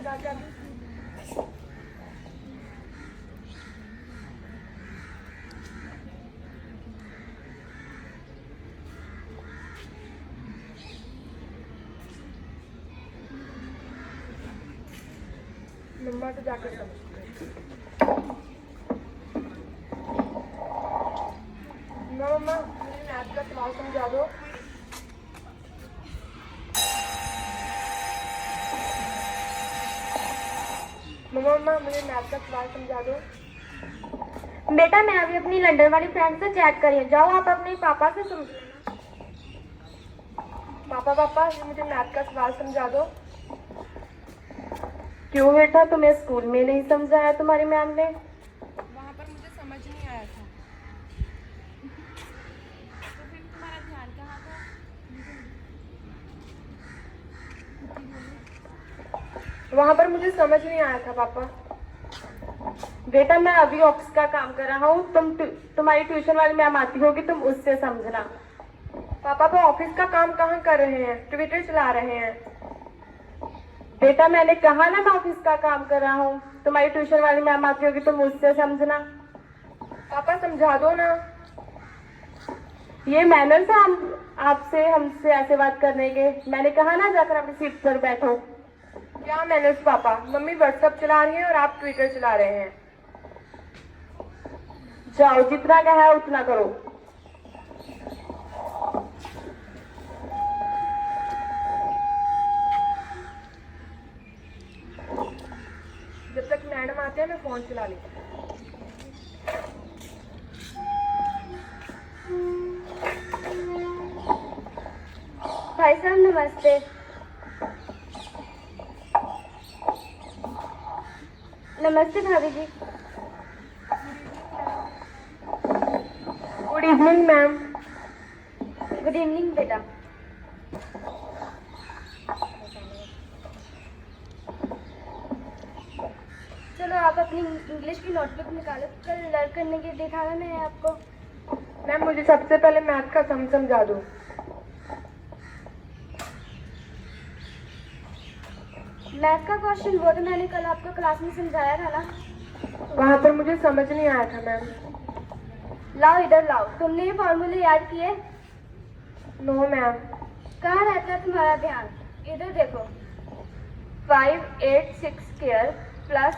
राजा मम्मा से जाके मम्मा मुझे मैथ का सवाल समझा दो। मम्मा मुझे मैथ का सवाल समझा दो। बेटा मैं अभी अपनी लंदन वाली फ्रेंड से चैट करी हूँ, जाओ आप अपने पापा से समझ लेना। पापा मुझे मैथ का सवाल समझा दो। क्यों बेटा, तुम्हें स्कूल में नहीं समझाया तुम्हारी मैम ने? वहाँ पर मुझे समझ नहीं आया था। तो फिर तुम्हारा ध्यान कहाँ था? वहाँ पर मुझे समझ नहीं आया था पापा। बेटा मैं अभी ऑफिस का काम कर रहा हूँ, तुम्हारी ट्यूशन वाली मैम आती होगी, तुम उससे समझना। पापा वो ऑफिस का काम कहाँ कर रहे हैं, ट्विटर चला रहे हैं। बेटा मैंने कहा ना मैं ऑफिस का काम कर रहा हूँ, तुम्हारी ट्यूशन वाली मैम आती होगी, तुम उससे समझना। पापा समझा दो ना। ये मैनर्स है आपसे हमसे ऐसे बात करने के? मैंने कहा ना जाकर अपनी सीट पर बैठो। क्या मैनर्स पापा? मम्मी व्हाट्सएप चला रही हैं और आप ट्विटर चला रहे हैं। जाओ जितना कहा है उतना करो। जब तक मैडम आते हैं मैं फोन चला लेती हूँ। भाई साहब नमस्ते। नमस्ते भाभी जी। Good evening ma'am. Good evening बेटा। चलो आप अपनी इंग्लिश की नोटबुक निकालो, कल लर्न करने के दिखाना है आपको। मैम मुझे सबसे पहले मैथ का सम समझा दो। मैथ का क्वेश्चन वो तो मैंने कल आपको क्लास में समझाया था ना। वहाँ पर मुझे समझ नहीं आया था मैम। लाओ इधर लाओ, तुमने ये फॉर्मूले याद किए? No ma'am. कहाँ रहता है तुम्हारा ध्यान? इधर देखो। 5 8 6 स्क्वायर प्लस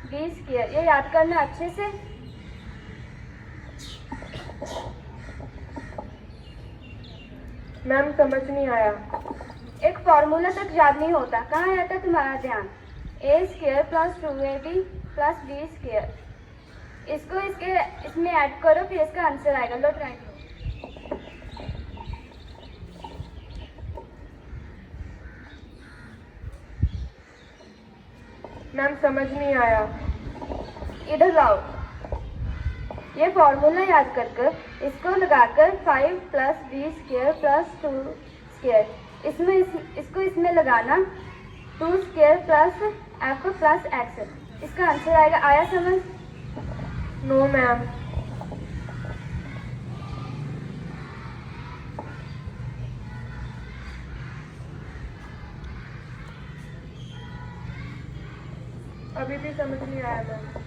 b स्क्वायर, ये याद करना अच्छे से। मैम समझ नहीं आया। एक फॉर्मूला तक याद नहीं होता, कहाँ रहता है तुम्हारा ध्यान? a square plus 2ab plus b square, इसको इसमें ऐड करो, फिर इसका आंसर आएगा। लो ट्राई करो। मैम समझ नहीं आया। इधर लाओ। ये फॉर्मूला याद कर कर इसको लगाकर 5 plus b square plus 2 square, इसको इसमें लगाना 2 square plus f plus x, इसका आंसर आएगा। आया समझ? No ma'am. अभी भी समझ नहीं आया मैम।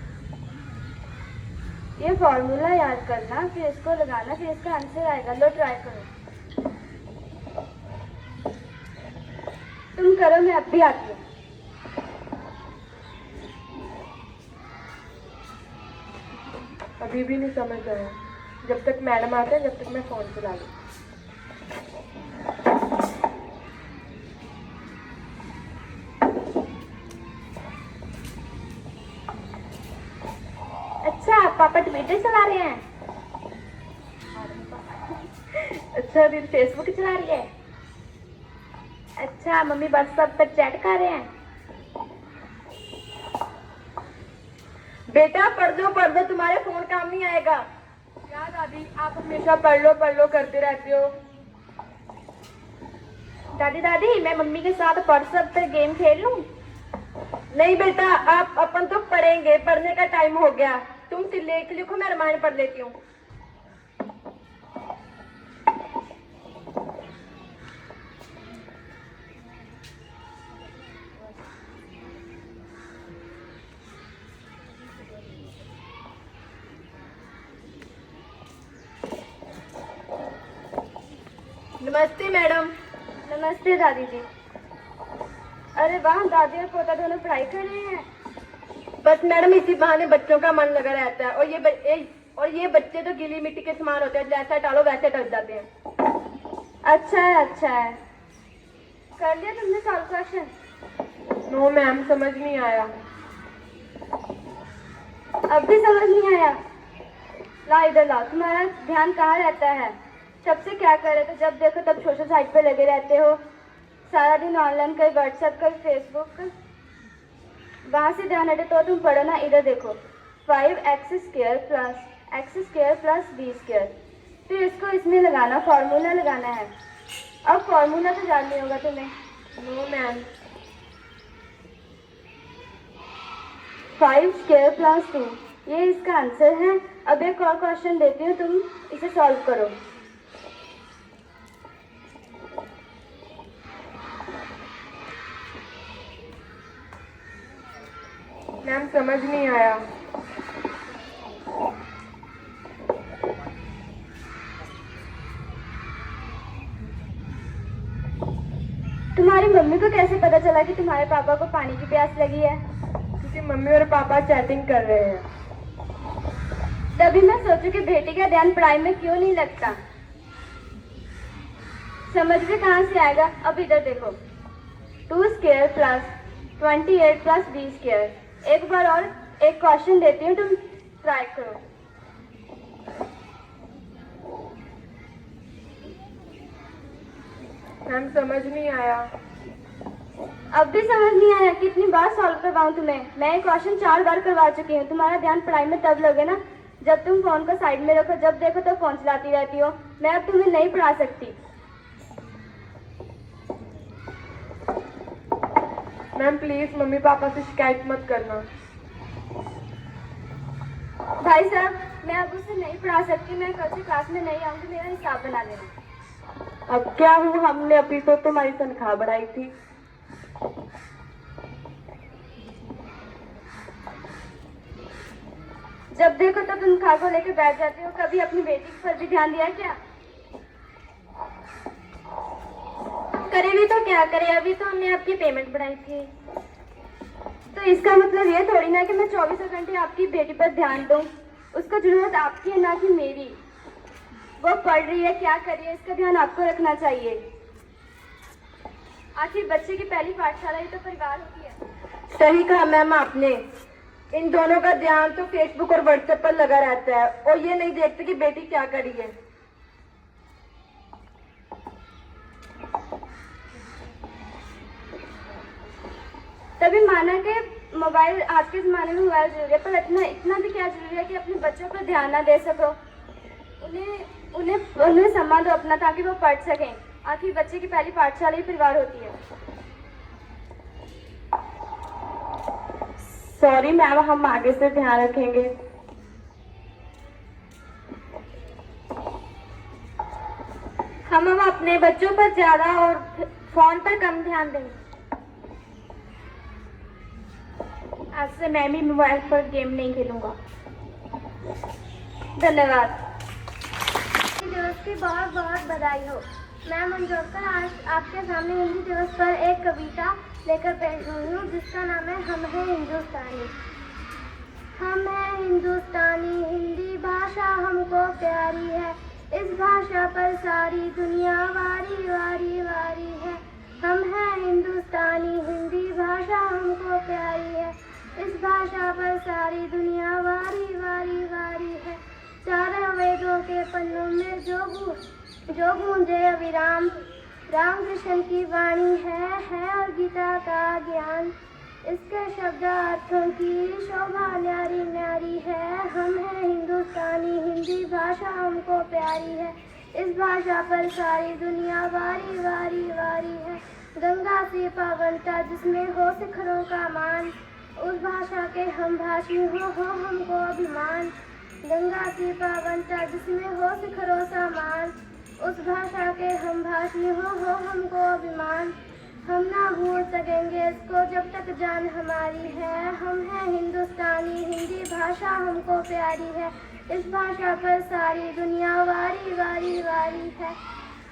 ये फॉर्मूला याद करना, फिर इसको लगाना, फिर इसका आंसर आएगा। लो ट्राई करो। तुम करो, मैं अब भी आती हूँ। अभी भी नहीं समझ आया। जब तक मैडम आते हैं जब तक मैं फोन चला लूँ। अच्छा पापा ट्विटर चला रहे हैं? अच्छा दीदी फेसबुक चला रही है? अच्छा मम्मी व्हाट्सएप पर चैट कर रहे हैं? बेटा पढ़ दो, तुम्हारे फोन काम नहीं आएगा। क्या दादी आप हमेशा पढ़ लो करते रहते हो। दादी मैं मम्मी के साथ व्हाट्सएप पर गेम खेल लूं? नहीं बेटा, आप अपन तो पढ़ेंगे, पढ़ने का टाइम हो गया। तुम लेख लिखो, मैं रामायण पढ़ लेती हूँ। नमस्ते मैडम। नमस्ते दादी जी। अरे वाह, दादी और पोता दोनों पढ़ाई कर रहे हैं। बस मैडम इसी बहाने बच्चों का मन लगा रहता है, और ये बच्चे तो गीली मिट्टी के समान होते हैं, जैसा डालो वैसे डर जाते हैं। अच्छा है, अच्छा है। कर लिया तुमने सॉल्व क्वेश्चन? नो मैम, समझ नहीं आया। अब भी समझ नहीं आया? ला इधर लाओ। तुम्हारा ध्यान कहाँ रहता है? सबसे क्या कर रहे थे? जब देखो तब सोशल साइट पे लगे रहते हो, सारा दिन ऑनलाइन, कहीं व्हाट्सएप, कहीं फेसबुक। वहाँ से ध्यान हटे तो तुम पढ़ो ना। इधर देखो, 5x² प्लस b²। फिर इसको इसमें लगाना, फॉर्मूला लगाना है। अब फॉर्मूला तो जाननी होगा तुम्हें। No ma'am. 5² प्लस 2, ये इसका आंसर है। अब एक और क्वेश्चन देती हूँ, तुम इसे सॉल्व करो। मैम समझ नहीं आया। तुम्हारी मम्मी को कैसे पता चला कि तुम्हारे पापा को पानी की प्यास लगी है? क्योंकि मम्मी और पापा चैटिंग कर रहे हैं। तभी मैं सोचू कि बेटी का ध्यान पढ़ाई में क्यों नहीं लगता। समझ में कहाँ से आएगा? अब इधर देखो, 2² प्लस 28 प्लस b²। एक बार और एक क्वेश्चन देती हूँ, तुम ट्राई करो। मैम समझ नहीं आया। अब भी समझ नहीं आया? कितनी बार सॉल्व करवाऊँ तुम्हें? मैं ये क्वेश्चन 4 बार करवा चुकी हूँ। तुम्हारा ध्यान पढ़ाई में तब लगे ना जब तुम फोन को साइड में रखो, जब देखो तो फोन चलाती रहती हो। मैं अब तुम्हें नहीं पढ़ा सकती। मैम प्लीज मम्मी पापा से शिकायत मत करना। भाई साहब, मैं अब उसे नहीं पढ़ा सकती। मैं कल से क्लास में नहीं आऊंगी। मेरा हिसाब बना देना। अब क्या हूँ, हमने अभी तो तुम्हारी तनख्वाह बढ़ाई थी। जब देखो तो तनख्वाह को लेकर बैठ जाती हो। कभी अपनी बेटी पर भी ध्यान दिया क्या? करे भी तो क्या करे, अभी तो हमने आपकी पेमेंट बढ़ाई थी। तो इसका मतलब ये थोड़ी ना कि मैं 24 घंटे आपकी बेटी पर ध्यान दूं। उसको जरूरत आपकी है, ना कि मेरी। वो पढ़ रही है, क्या कर रही है, इसका ध्यान आपको रखना चाहिए। आखिर बच्चे की पहली पाठशाला ही तो परिवार होती है। सही कहा मैम आपने। इन दोनों का ध्यान तो फेसबुक और व्हाट्सएप पर लगा रहता है, और ये नहीं देखते कि बेटी क्या करी है। तभी माना कि मोबाइल, आज के ज़माने में मोबाइल जरूरी है, पर इतना भी क्या जरूरी है कि अपने बच्चों पर ध्यान ना दे सको। उन्हें सम्मान दो अपना, ताकि वो पढ़ सकें। आखिर बच्चे की पहली पाठशाला ही परिवार होती है। सॉरी मैम, हम आगे से ध्यान रखेंगे। हम अपने बच्चों पर ज्यादा और फोन पर कम ध्यान देंगे। आज से मैं भी मोबाइल पर गेम नहीं खेलूंगा। धन्यवाद। दिवस की बहुत बहुत बधाई हो। मैं मंजोकर आज आपके सामने हिंदी दिवस पर एक कविता लेकर पेश हुई हूँ, जिसका नाम है हम हैं हिंदुस्तानी। हम हैं हिंदुस्तानी, हिंदी भाषा हमको प्यारी है। इस भाषा पर सारी दुनिया वारी वारी वारी है। हम हैं हिंदुस्तानी, हिंदी भाषा हमको प्यारी है। इस भाषा पर सारी दुनिया वारी वारी वारी है। चारों वेदों के पन्नों में जो गूंजे अविराम, राम कृष्ण की वाणी है और गीता का ज्ञान। इसके शब्द अर्थों की शोभा न्यारी न्यारी है। हम हैं हिंदुस्तानी, हिंदी भाषा हमको प्यारी है। इस भाषा पर सारी दुनिया वारी वारी वारी है। गंगा सी पावनता जिसमें हो शिखरों का मान, उस भाषा के हम भाषी हो हमको अभिमान। गंगा की पावनता जिसमें हो शिखरों का मान, उस भाषा के हम भाषी हो हमको अभिमान। हम ना भूल सकेंगे इसको जब तक जान हमारी है। हम हैं हिंदुस्तानी, हिंदी भाषा हमको प्यारी है। इस भाषा पर सारी दुनिया वारी वारी वारी है।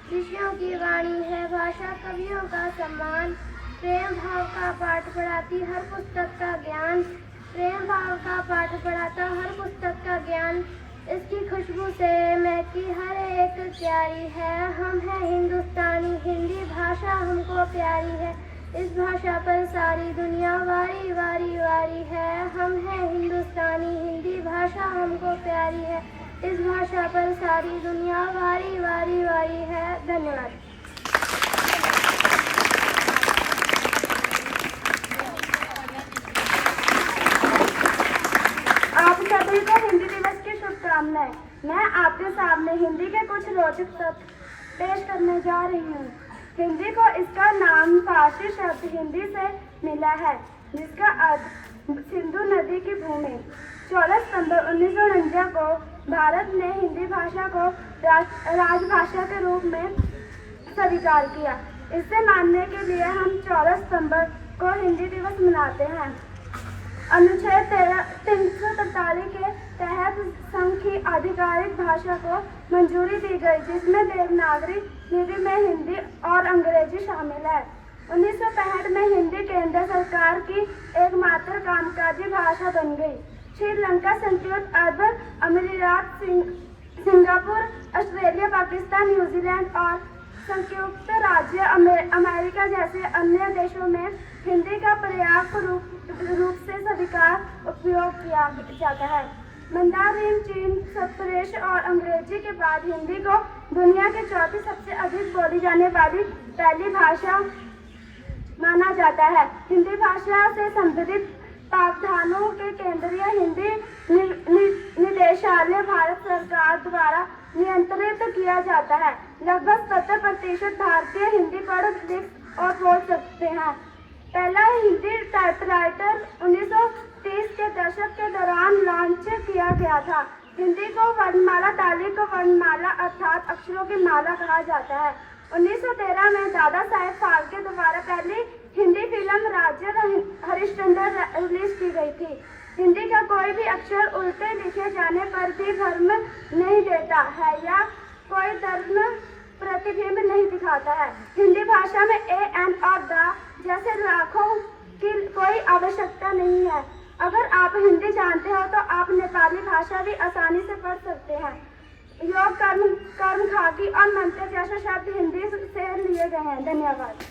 ऋषियों की वाणी है। भाषा कवियों का सम्मान, प्रेम भाव का पाठ पढ़ाती हर पुस्तक का ज्ञान। प्रेम भाव का पाठ पढ़ाता हर पुस्तक का ज्ञान। इसकी खुशबू से महकी हर एक क्यारी है। हम हैं हिंदुस्तानी, हिंदी भाषा हमको प्यारी है। इस भाषा पर सारी दुनिया वारी वारी वारी है। हम हैं हिंदुस्तानी, हिंदी भाषा हमको प्यारी है। इस भाषा पर सारी दुनिया वारी वारी वारी है। धन्यवाद। आप सभी को हिंदी दिवस की शुभकामनाएं। मैं आपके सामने हिंदी के कुछ रोचक तथ्य पेश करने जा रही हूँ। हिंदी को इसका नाम फारसी शब्द हिंदी से मिला है, जिसका अर्थ सिंधु नदी की भूमि। 14 सितंबर 1949 को भारत ने हिंदी भाषा को राजभाषा के रूप में स्वीकार किया। इसे मानने के लिए हम 14 सितंबर को हिंदी दिवस मनाते हैं। अनुच्छेद 343 के तहत संघ की आधिकारिक भाषा को मंजूरी दी गई, जिसमें देवनागरी लिपि में हिंदी और अंग्रेजी शामिल है। 1965 में हिंदी केंद्र सरकार की एकमात्र कामकाजी भाषा बन गई। श्रीलंका, संयुक्त अरब अमीरात, सिंगापुर, ऑस्ट्रेलिया, पाकिस्तान, न्यूजीलैंड और संयुक्त राज्य अमेरिका जैसे अन्य देशों में हिंदी का पर्याप्त रूप से स्वीकार उपयोग किया जाता है। मंदारिन, चीन, स्पेनिश और अंग्रेजी के बाद हिंदी को दुनिया की चौथी सबसे अधिक बोली जाने वाली पहली भाषा माना जाता है। हिंदी भाषा से संबंधित प्रावधानों के केंद्रीय हिंदी निदेशालय भारत सरकार द्वारा नियंत्रित किया जाता है। लगभग 70% भारतीय हिंदी पढ़, लिख और बोल सकते हैं। पहला हिंदी टाइपराइटर 1930 के दशक के दौरान लॉन्च किया गया था। हिंदी को वर्णमाला तालिका को वर्णमाला अर्थात अक्षरों की माला कहा जाता है। 1913 में दादा साहेब फाल्के द्वारा पहली हिंदी फिल्म राजा हरिश्चंद्र रिलीज की गई थी। हिंदी का कोई भी अक्षर उल्टे लिखे जाने पर भी भ्रम नहीं देता है या कोई धर्म प्रतिबिंब नहीं दिखाता है। हिंदी भाषा में ए, एन और द जैसे लाखों की कोई आवश्यकता नहीं है। अगर आप हिंदी जानते हो तो आप नेपाली भाषा भी आसानी से पढ़ सकते हैं। योग, कर्म, खाकी और मंत्र जैसे शब्द हिंदी से लिए गए हैं। धन्यवाद।